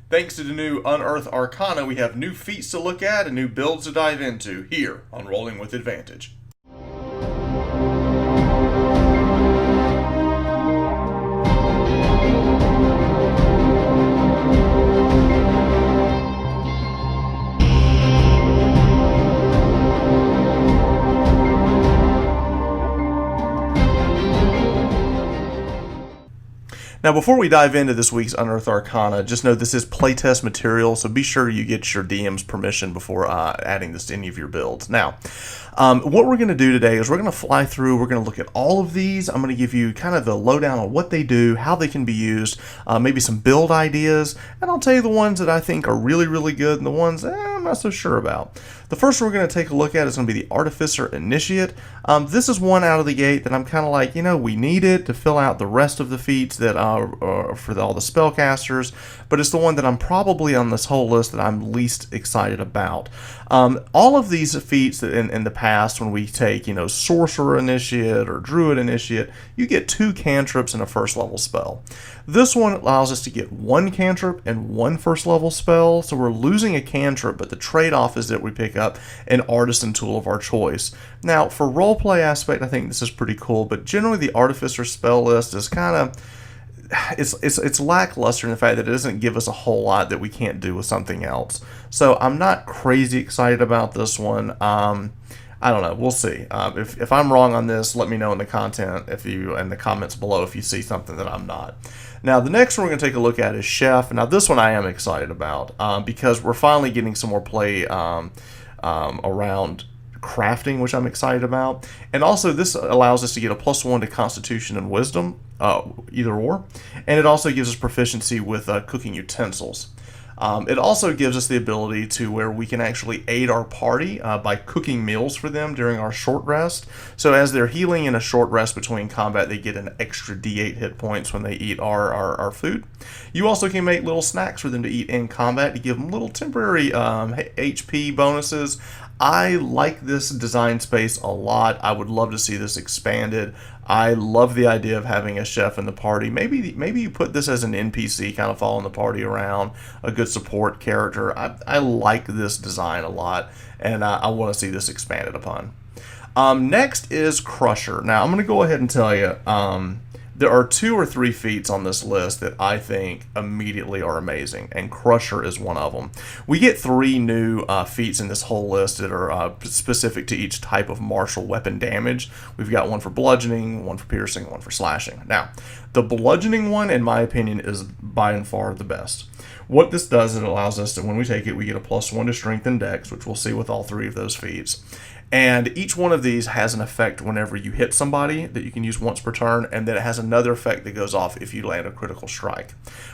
Thanks to the new Unearthed Arcana, we have new feats to look at and new builds to dive into here on Rolling with Advantage. Now, before we dive into this week's Unearthed Arcana, just know this is playtest material, so be sure you get your DM's permission before adding this to any of your builds. Now, what we're going to do today is we're going to fly through, we're going to look at all of these. I'm going to give you kind of the lowdown on what they do, how they can be used, maybe some build ideas, and I'll tell you the ones that I think are really, really good and the ones I'm not so sure about. The first one we're going to take a look at is going to be the Artificer Initiate. This is one out of the gate that I'm kind of like, we need it to fill out the rest of the feats that for all the spellcasters, but it's the one that I'm probably on this whole list that I'm least excited about. All of these feats that in the past, when we take, Sorcerer Initiate or Druid Initiate, you get 2 cantrips and a first level spell. This one allows us to get 1 cantrip and 1 first level spell, so we're losing a cantrip, but the trade-off is that we pick up an artisan tool of our choice. Now, for roleplay aspect, I think this is pretty cool, but generally the Artificer spell list is kind of it's lackluster in the fact that it doesn't give us a whole lot that we can't do with something else. So I'm not crazy excited about this one. I don't know. We'll see. If I'm wrong on this, let me know in the in the comments below if you see something that I'm not. Now, the next one we're going to take a look at is Chef. Now, this one I am excited about because we're finally getting some more play around crafting, which I'm excited about. And also, this allows us to get a +1 to Constitution and Wisdom, either or. And it also gives us proficiency with cooking utensils. It also gives us the ability to where we can actually aid our party by cooking meals for them during our short rest. So as they're healing in a short rest between combat, they get an extra D8 hit points when they eat our food. You also can make little snacks for them to eat in combat to give them little temporary HP bonuses. I like this design space a lot. I would love to see this expanded. I love the idea of having a chef in the party. Maybe you put this as an NPC, kind of following the party around, a good support character. I like this design a lot, and I want to see this expanded upon. Next is Crusher. Now, I'm going to go ahead and tell you, there are 2 or 3 feats on this list that I think immediately are amazing, and Crusher is one of them. We get 3 new feats in this whole list that are specific to each type of martial weapon damage. We've got one for bludgeoning, one for piercing, one for slashing. Now, the bludgeoning one, in my opinion, is by and far the best. What this does is it allows us to, when we take it, we get a +1 to strength and dex, which we'll see with all 3 of those feats. And each one of these has an effect whenever you hit somebody that you can use once per turn, and then it has another effect that goes off if you land a critical strike.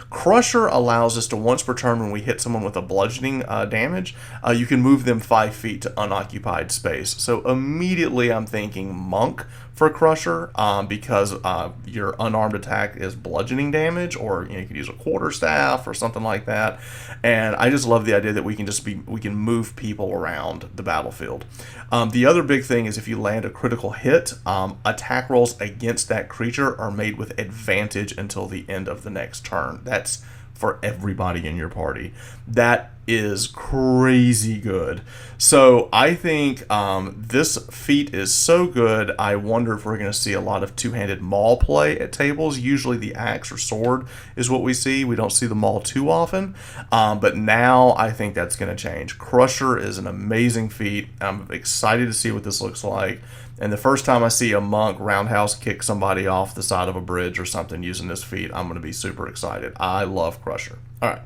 Crusher allows us to once per turn when we hit someone with a bludgeoning damage, you can move them 5 feet to unoccupied space. So immediately I'm thinking Monk for Crusher because your unarmed attack is bludgeoning damage, or you could use a quarterstaff or something like that. And I just love the idea that we can move people around the battlefield. The other big thing is if you land a critical hit, attack rolls against that creature are made with advantage until the end of the next turn. That's for everybody in your party. That is crazy good. So I think this feat is so good, I wonder if we're going to see a lot of two-handed maul play at tables. Usually the axe or sword is what we see. We don't see the maul too often, but now I think that's going to change. Crusher is an amazing feat. I'm excited to see what this looks like. And the first time I see a monk roundhouse kick somebody off the side of a bridge or something using this feat, I'm going to be super excited. I love Crusher. All right.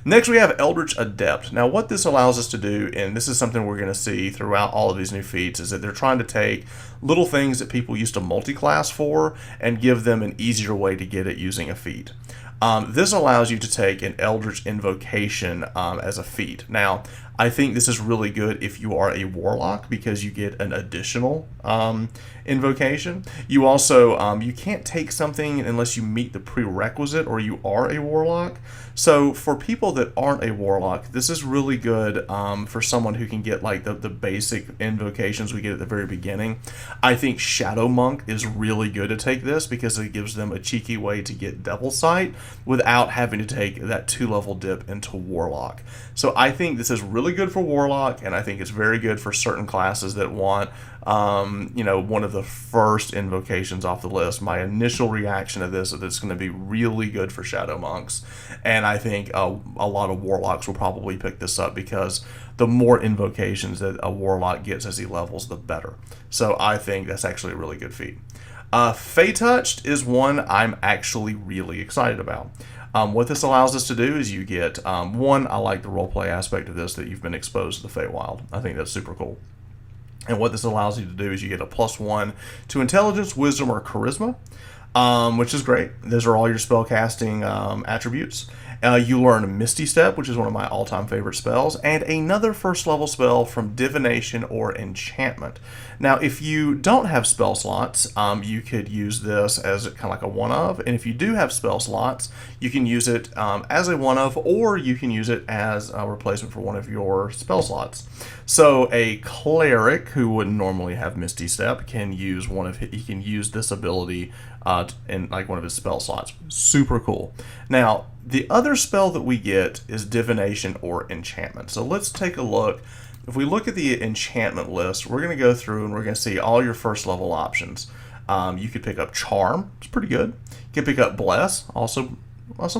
Next, we have Eldritch Adept. Now, what this allows us to do, and this is something we're going to see throughout all of these new feats, is that they're trying to take little things that people used to multi-class for and give them an easier way to get it using a feat. This allows you to take an Eldritch Invocation as a feat. Now, I think this is really good if you are a warlock because you get an additional invocation. You also, you can't take something unless you meet the prerequisite or you are a warlock. So for people that aren't a warlock, this is really good for someone who can get like the basic invocations we get at the very beginning. I think Shadow Monk is really good to take this because it gives them a cheeky way to get Devil Sight without having to take that 2-level dip into Warlock. So I think this is really good for Warlock, and I think it's very good for certain classes that want one of the first invocations off the list. My initial reaction to this is it's going to be really good for Shadow Monks, and I think a lot of Warlocks will probably pick this up because the more invocations that a Warlock gets as he levels, the better. So I think that's actually a really good feat. Fey Touched is one I'm actually really excited about. What this allows us to do is you get, one, I like the roleplay aspect of this, that you've been exposed to the Feywild. I think that's super cool. And what this allows you to do is you get a +1 to Intelligence, Wisdom, or Charisma, which is great. Those are all your spellcasting attributes. You learn Misty Step, which is one of my all-time favorite spells, and another first-level spell from Divination or Enchantment. Now, if you don't have spell slots, you could use this as kind of like a one-of, and if you do have spell slots, you can use it as a one-of, or you can use it as a replacement for one of your spell slots. So a cleric who wouldn't normally have Misty Step can use this ability in like one of his spell slots. Super cool. Now, the other spell that we get is Divination or Enchantment. So let's take a look. If we look at the enchantment list, we're going to go through and we're going to see all your first level options. You could pick up Charm, it's pretty good. You can pick up Bless, also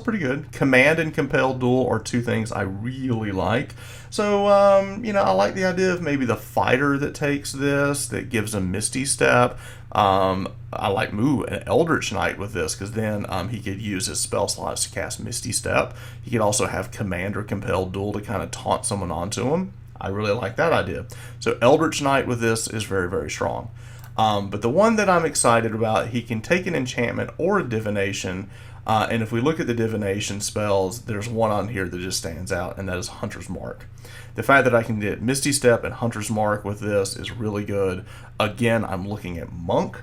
pretty good. Command and Compel Duel are two things I really like. So, I like the idea of maybe the fighter that takes this, that gives him Misty Step. I like an Eldritch Knight with this, because then he could use his spell slots to cast Misty Step. He could also have Command or Compel Duel to kind of taunt someone onto him. I really like that idea. So Eldritch Knight with this is very, very strong. But the one that I'm excited about, he can take an enchantment or a divination. And if we look at the divination spells, there's one on here that just stands out, and that is Hunter's Mark. The fact that I can get Misty Step and Hunter's Mark with this is really good. Again, I'm looking at Monk,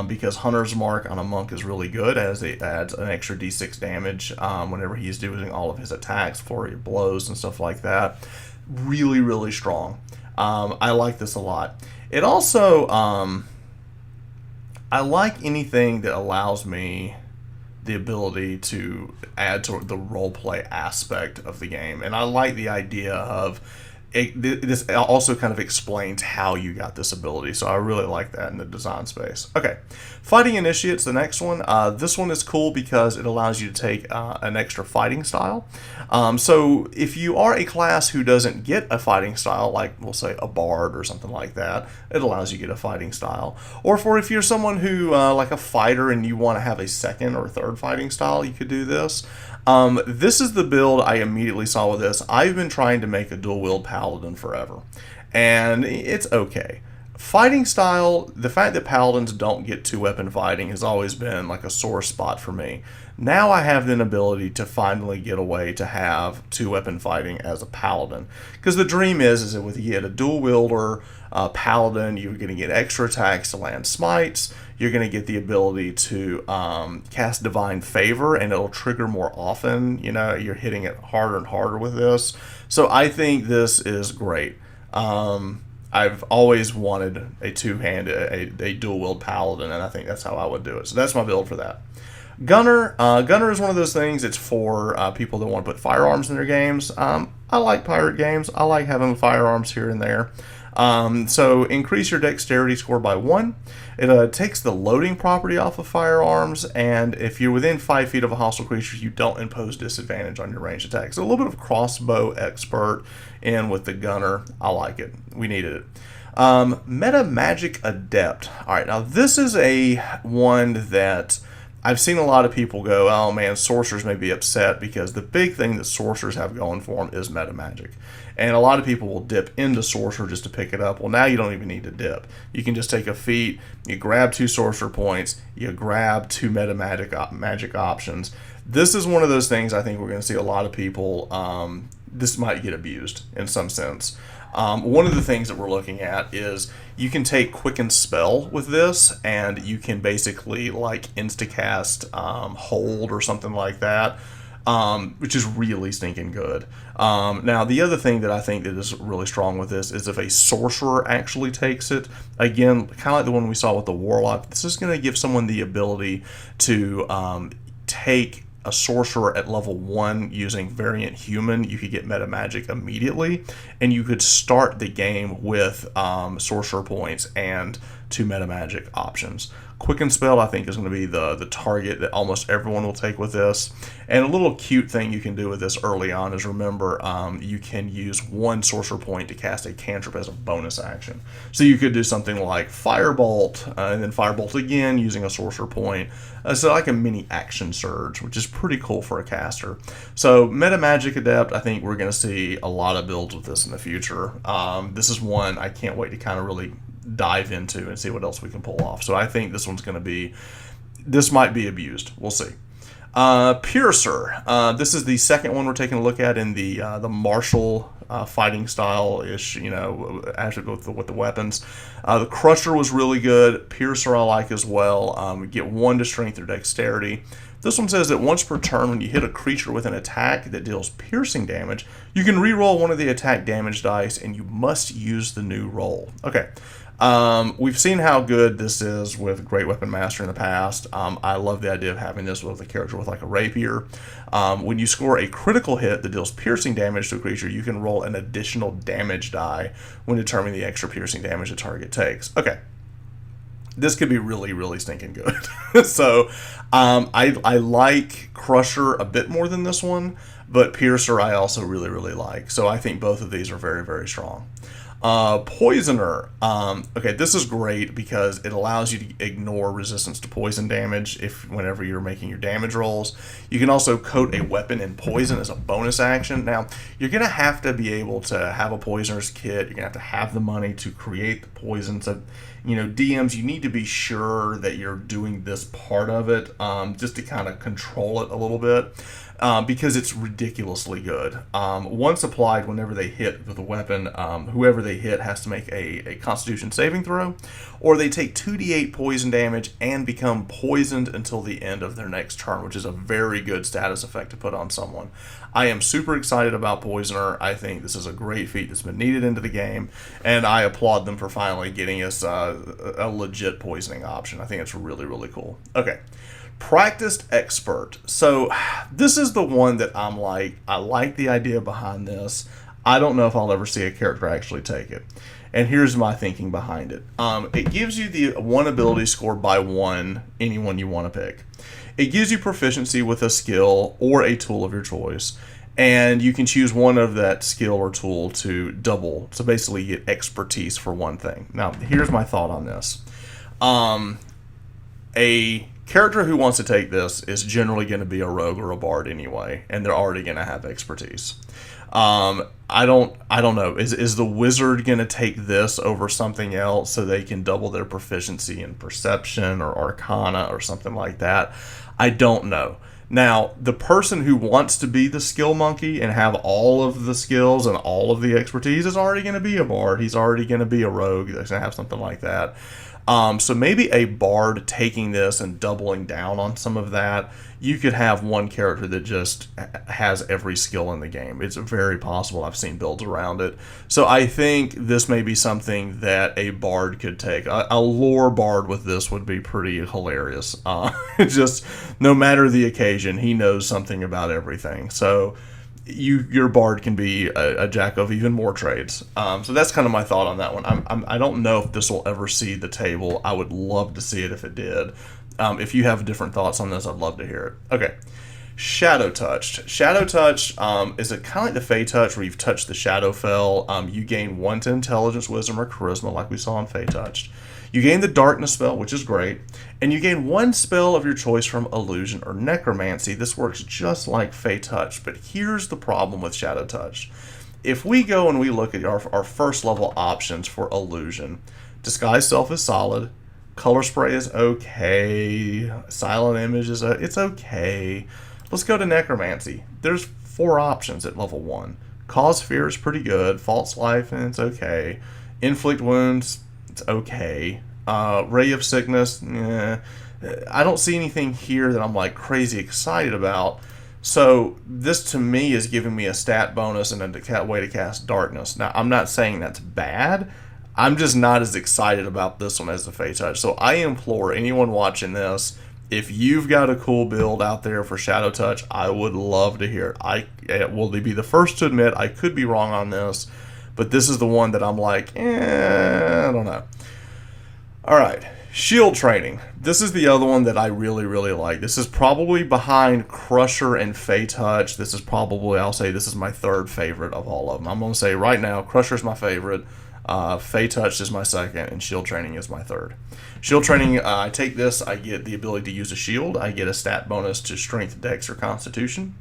because Hunter's Mark on a Monk is really good, as it adds an extra d6 damage whenever he's doing all of his attacks, flurry of blows, and stuff like that. Really, really strong. I like this a lot. It also, I like anything that allows me the ability to add to the roleplay aspect of the game. And I like the idea of this also kind of explains how you got this ability. So I really like that in the design space. Okay, Fighting Initiate's the next one. This one is cool because it allows you to take an extra fighting style. So if you are a class who doesn't get a fighting style, like we'll say a bard or something like that, it allows you to get a fighting style. Or if you're someone who, like a fighter, and you want to have a second or third fighting style, you could do this. This is the build I immediately saw with this. I've been trying to make a dual-wield paladin forever, and it's okay. Fighting style, the fact that paladins don't get two-weapon fighting has always been like a sore spot for me. Now I have the ability to finally get a way to have two-weapon fighting as a paladin. Because the dream is that with you get a dual-wielder paladin, you're going to get extra attacks to land smites. You're going to get the ability to cast Divine Favor, and it'll trigger more often. You're hitting it harder and harder with this. So I think this is great. I've always wanted a two-handed, a dual-wield paladin, and I think that's how I would do it. So that's my build for that. Gunner. Gunner is one of those things. It's for people that want to put firearms in their games. I like pirate games. I like having firearms here and there. So increase your dexterity score by 1. It takes the loading property off of firearms, and if you're within 5 feet of a hostile creature, you don't impose disadvantage on your ranged attacks. So a little bit of crossbow expert in with the gunner. I like it. We needed it. Metamagic Adept. All right, now this is a one that I've seen a lot of people go, oh man, sorcerers may be upset, because the big thing that sorcerers have going for them is metamagic. And a lot of people will dip into sorcerer just to pick it up. Well, now you don't even need to dip. You can just take a feat, you grab 2 sorcerer points, you grab 2 magic options. This is one of those things I think we're going to see a lot of people this might get abused in some sense. One of the things that we're looking at is you can take Quicken Spell with this, and you can basically like instacast Hold or something like that, which is really stinking good. Now, the other thing that I think that is really strong with this is if a sorcerer actually takes it. Again, kind of like the one we saw with the Warlock, this is going to give someone the ability to take a sorcerer at level 1 using Variant Human. You could get Metamagic immediately, and you could start the game with sorcerer points and 2 Metamagic options. Quicken Spell, I think, is going to be the target that almost everyone will take with this. And a little cute thing you can do with this early on is, remember, you can use 1 sorcerer point to cast a cantrip as a bonus action. So you could do something like Firebolt, and then Firebolt again using a sorcerer point. So like a mini action surge, which is pretty cool for a caster. So Metamagic Adept, I think we're going to see a lot of builds with this in the future. This is one I can't wait to kind of really dive into and see what else we can pull off. So I think this one's going to be, this might be abused. We'll see. Piercer. This is the second one we're taking a look at in the martial fighting style-ish, you know, actually with the weapons. The Crusher was really good. Piercer I like as well. We get 1 to strength or dexterity. This one says that once per turn, when you hit a creature with an attack that deals piercing damage, you can re-roll one of the attack damage dice, and you must use the new roll. Okay. We've seen how good this is with Great Weapon Master in the past. I love the idea of having this with a character with like a rapier. When you score a critical hit that deals piercing damage to a creature, you can roll an additional damage die when determining the extra piercing damage the target takes. Okay. This could be really, really stinking good. So, I like Crusher a bit more than this one, but Piercer I also really, really like. So I think both of these are very, very strong. Poisoner. Okay, this is great because it allows you to ignore resistance to poison damage whenever you're making your damage rolls. You can also coat a weapon in poison as a bonus action. Now, you're going to have to be able to have a poisoner's kit. You're going to have the money to create the poison. So, you know, DMs, you need to be sure that you're doing this part of it, just to kind of control it a little bit. Because it's ridiculously good. Once applied, whenever they hit with a weapon, whoever they hit has to make a Constitution saving throw, or they take 2d8 poison damage and become poisoned until the end of their next turn, which is a very good status effect to put on someone. I am super excited about Poisoner. I think this is a great feat that's been needed into the game, and I applaud them for finally getting us a legit poisoning option. I think it's really, really cool. Okay. Practiced Expert. So this is the one that I'm like, I like the idea behind this. I don't know if I'll ever see a character actually take it. And here's my thinking behind it. It gives you the 1 ability scored by 1, anyone you want to pick. It gives you proficiency with a skill or a tool of your choice. And you can choose one of that skill or tool to double. So basically you get expertise for one thing. Now, here's my thought on this. A character who wants to take this is generally going to be a rogue or a bard anyway, and they're already going to have expertise. I don't know. Is the wizard going to take this over something else so they can double their proficiency in perception or arcana or something like that? I don't know. Now, the person who wants to be the skill monkey and have all of the skills and all of the expertise is already going to be a bard. He's already going to be a rogue. He's going to have something like that. So maybe a bard taking this and doubling down on some of that, you could have one character that just has every skill in the game. It's very possible. I've seen builds around it. So I think this may be something that a bard could take. A lore bard with this would be pretty hilarious. Just no matter the occasion, he knows something about everything. So your bard can be a jack of even more trades. So that's kind of my thought on that one. I don't know if this will ever see the table. I would love to see it if it did. If you have different thoughts on this, I'd love to hear it. Okay. Shadow Touched. Shadow Touched is it kind of like the Fey Touched, where you've touched the Shadowfell. You gain 1 to Intelligence, Wisdom, or Charisma, like we saw in Fey Touched. You gain the Darkness spell, which is great, and you gain 1 spell of your choice from Illusion or Necromancy. This works just like Fey Touched, but here's the problem with Shadow Touched. If we go and we look at our first level options for Illusion, Disguise Self is solid, Color Spray is okay, Silent Image it's okay. Let's go to Necromancy. There's 4 options at level 1. Cause Fear is pretty good. False Life, and it's okay. Inflict Wounds, it's okay. Ray of Sickness, I don't see anything here that I'm like crazy excited about. So this to me is giving me a stat bonus and a way to cast Darkness. Now I'm not saying that's bad. I'm just not as excited about this one as the Fey Touched. So I implore anyone watching this, if you've got a cool build out there for Shadow Touch, I would love to hear it. I will be the first to admit I could be wrong on this, but this is the one that I'm like, I don't know. All right, Shield Training. This is the other one that I really, really like. This is probably behind Crusher and Fey Touched. This is probably, I'll say this is my third favorite of all of them. I'm going to say right now, Crusher's my favorite. Fey Touched is my second, and Shield Training is my third. Shield Training, I take this, I get the ability to use a shield, I get a stat bonus to Strength, Dex, or Constitution.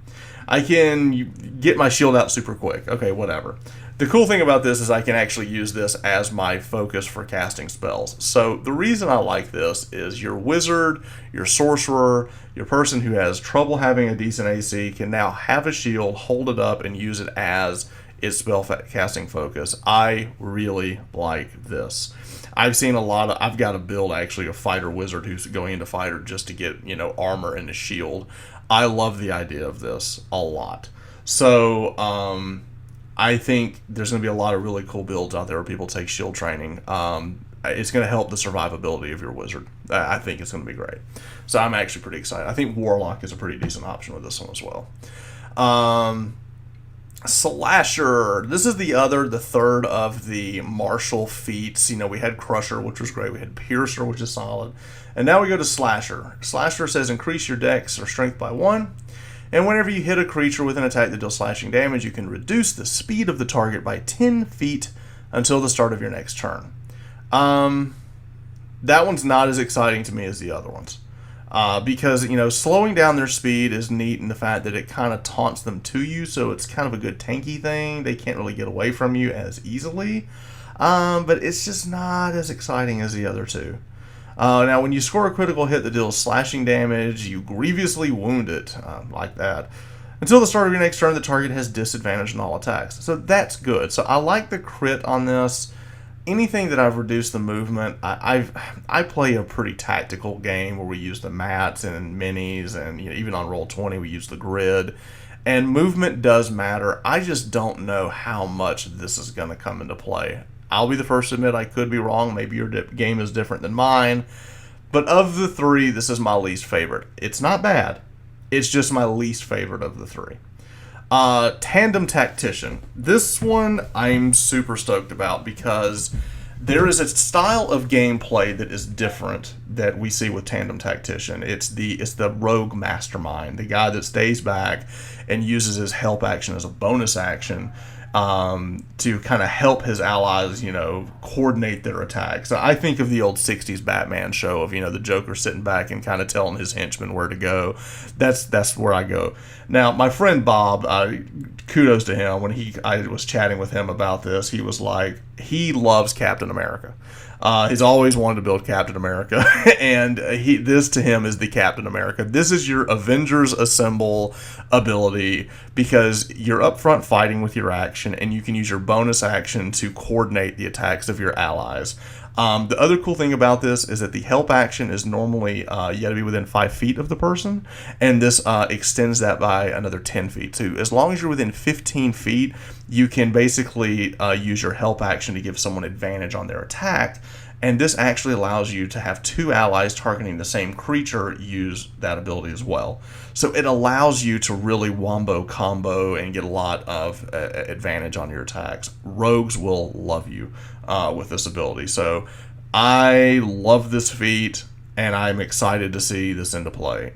I can get my shield out super quick. Okay, whatever. The cool thing about this is I can actually use this as my focus for casting spells. So the reason I like this is your wizard, your sorcerer, your person who has trouble having a decent AC can now have a shield, hold it up, and use it as its spell casting focus. I really like this. I've seen a lot of, I've got a build actually a fighter wizard who's going into fighter just to get, armor and a shield. I love the idea of this a lot. So I think there's going to be a lot of really cool builds out there where people take shield training. It's going to help the survivability of your wizard. I think it's going to be great. So I'm actually pretty excited. I think Warlock is a pretty decent option with this one as well. Slasher. This is the third of the martial feats. We had Crusher, which was great. We had Piercer, which is solid. And now we go to Slasher. Slasher says increase your dex or strength by 1. And whenever you hit a creature with an attack that deals slashing damage, you can reduce the speed of the target by 10 feet until the start of your next turn. That one's not as exciting to me as the other ones. Because, slowing down their speed is neat in the fact that it kind of taunts them to you, so it's kind of a good tanky thing. They can't really get away from you as easily. But it's just not as exciting as the other two. Now, when you score a critical hit that deals slashing damage, you grievously wound it, like that. Until the start of your next turn, the target has disadvantage on all attacks. So that's good. So I like the crit on this. Anything that I've reduced the movement, I play a pretty tactical game where we use the mats and minis, and even on Roll20 we use the grid. And movement does matter. I just don't know how much this is going to come into play. I'll be the first to admit I could be wrong. Maybe your game is different than mine. But of the three, this is my least favorite. It's not bad. It's just my least favorite of the three. Tandem Tactician. This one I'm super stoked about because there is a style of gameplay that is different that we see with Tandem Tactician. It's the rogue mastermind, the guy that stays back and uses his help action as a bonus action to kind of help his allies, coordinate their attacks. I think of the old 60s Batman show of, the Joker sitting back and kind of telling his henchmen where to go. That's where I go. Now, my friend Bob, kudos to him, when I was chatting with him about this, he was like, he loves Captain America. He's always wanted to build Captain America, and this to him is the Captain America. This is your Avengers Assemble ability because you're up front fighting with your action, and you can use your bonus action to coordinate the attacks of your allies. The other cool thing about this is that the help action is normally, you got to be within 5 feet of the person, and this extends that by another 10 feet. So as long as you're within 15 feet, you can basically use your help action to give someone advantage on their attack, and this actually allows you to have 2 allies targeting the same creature use that ability as well. So it allows you to really wombo combo and get a lot of advantage on your attacks. Rogues will love you with this ability. So I love this feat, and I'm excited to see this into play.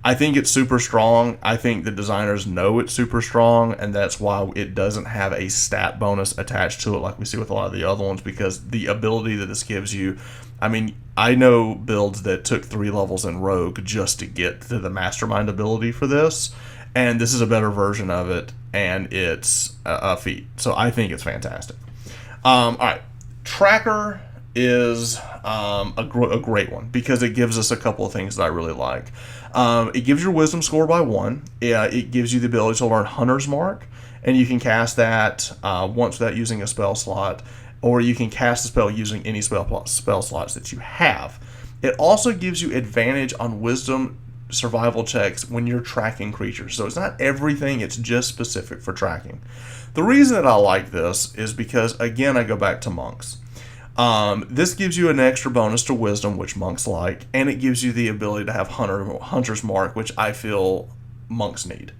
I think it's super strong. I think the designers know it's super strong, and that's why it doesn't have a stat bonus attached to it like we see with a lot of the other ones, because the ability that this gives you, I know builds that took 3 levels in Rogue just to get to the Mastermind ability for this, and this is a better version of it, and it's a feat. So I think it's fantastic. All right, Tracker is a great one because it gives us a couple of things that I really like. It gives your wisdom score by 1. It gives you the ability to learn Hunter's Mark, and you can cast that once without using a spell slot, or you can cast a spell using any spell slots that you have. It also gives you advantage on wisdom survival checks when you're tracking creatures. So it's not everything, it's just specific for tracking. The reason that I like this is because, again, I go back to monks. This gives you an extra bonus to wisdom, which monks like, and it gives you the ability to have hunter's mark, which I feel monks need.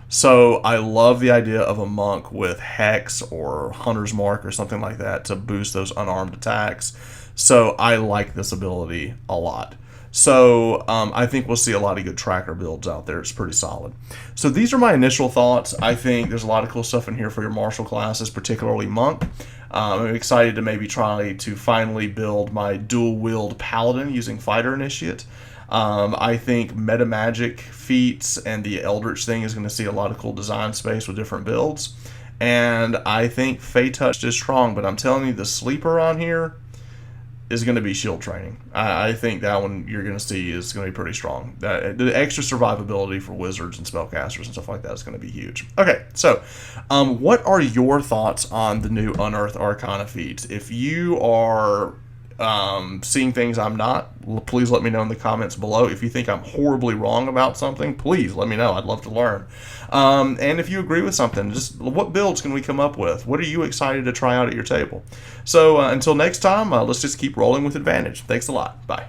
So I love the idea of a monk with hex or hunter's mark or something like that to boost those unarmed attacks. So I like this ability a lot. So I think we'll see a lot of good tracker builds out there. It's pretty solid. So these are my initial thoughts. I think there's a lot of cool stuff in here for your martial classes, particularly monk. I'm excited to maybe try to finally build my dual-wield paladin using Fighter Initiate. I think Metamagic Feats and the Eldritch thing is going to see a lot of cool design space with different builds. And I think Fey Touched is strong, but I'm telling you, the sleeper on here is going to be shield training. I think that one you're going to see is going to be pretty strong. The extra survivability for wizards and spellcasters and stuff like that is going to be huge. Okay, so what are your thoughts on the new Unearthed Arcana feats? If you are seeing things I'm not, please let me know in the comments below. If you think I'm horribly wrong about something, please let me know. I'd love to learn. And if you agree with something, just what builds can we come up with? What are you excited to try out at your table? So until next time, let's just keep rolling with advantage. Thanks a lot. Bye.